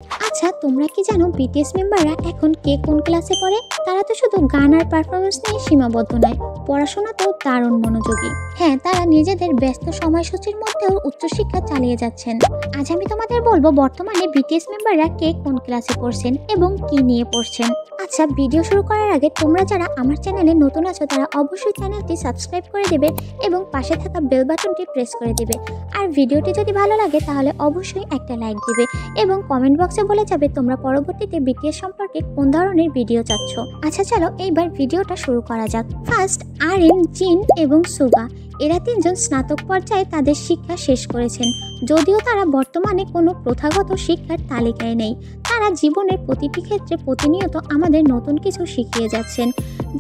আচ্ছা, তোমরা কি জানো বিটিএস মেম্বাররা এখন কে কোন ক্লাসে পড়ে? তারা তো শুধু গান আর পারফরমেন্স নিয়ে সীমাবদ্ধ নয়, পড়াশোনাতেও দারুণ মনোযোগী। হ্যাঁ, তারা নিজেদের ব্যস্ত সময়সূচির মধ্যেও উচ্চশিক্ষা চালিয়ে যাচ্ছেন। আজ আমি তোমাদের বলবো বর্তমানে বিটিএস মেম্বাররা কে কোন ক্লাসে পড়ছেন এবং কি নিয়ে পড়ছেন। আচ্ছা, ভিডিও শুরু করার আগে তোমরা যারা আমার চ্যানেলে নতুন আছো তারা অবশ্যই চ্যানেলটি সাবস্ক্রাইব করে দেবে এবং পাশে থাকা বেল বাটনটি প্রেস করে দেবে। আর ভিডিওটি যদি ভালো লাগে তাহলে অবশ্যই একটা লাইক দিবে এবং কমেন্ট বক্সে বলে যাবে তোমরা পরবর্তীতে বিটিএস সম্পর্কে কোন ধরনের ভিডিও চাচ্ছ। আচ্ছা চলো এইবার ভিডিওটা শুরু করা যাক। ফার্স্ট আরএম, জিন এবং সুগা, এরা তিনজন স্নাতক পর্যায়ে তাদের শিক্ষা শেষ করেছেন। যদিও তারা বর্তমানে কোনো প্রথাগত শিক্ষার তালিকায় নেই, তারা জীবনের প্রতিটি ক্ষেত্রে প্রতিনিয়ত আমাদের নতুন কিছু শিখিয়ে যাচ্ছেন।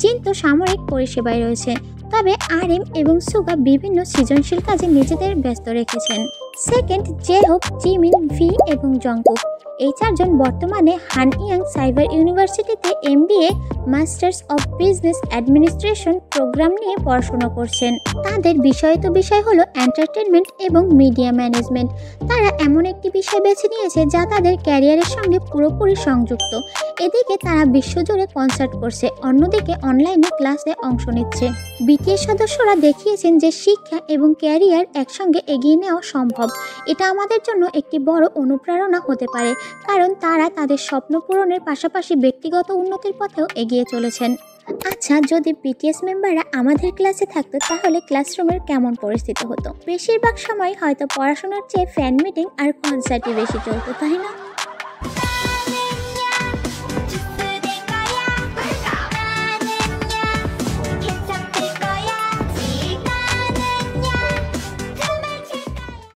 জিন তো সামরিক পরিষেবায় রয়েছে, তবে আরএম এবং সুগা বিভিন্ন সৃজনশীল কাজে নিজেদের ব্যস্ত রেখেছেন। সেকেন্ড, জেহোপ, জিমিন, ভি এবং জংকুক, এই চারজন বর্তমানে হানইয়াং সাইবার ইউনিভার্সিটিতে MBA masters of business administration programme নিয়ে পড়াশোনা করছেন। তাদের বিষয় হলো এন্টারটেনমেন্ট এবং মিডিয়া ম্যানেজমেন্ট। তারা এমন একটি বিষয় বেছে নিয়েছে যা তাদের ক্যারিয়ারের সঙ্গে পুরোপুরি সংযুক্ত। এদিকে তারা বিশ্বজুড়ে কনসার্ট করছে, অন্যদিকে অনলাইনে ক্লাসে অংশ নিচ্ছে। বিটিএস সদস্যরা দেখিয়েছেন যে শিক্ষা এবং ক্যারিয়ার একসঙ্গে এগিয়ে নেওয়া সম্ভব। এটা আমাদের জন্য একটি বড় অনুপ্রেরণা হতে পারে, কারণ তারা তাদের স্বপ্ন পূরণের পাশাপাশি ব্যক্তিগত উন্নতির পথেও এগিয়ে চলেছেন। আচ্ছা, যদি বিটিএস মেম্বাররা আমাদের ক্লাসে থাকতো তাহলে ক্লাসরুমের কেমন পরিস্থিতি হতো? বেশিরভাগ সময় হয়তো পড়াশোনার চেয়ে ফ্যান মিটিং আর কনসার্টই বেশি চলতো, তাই না?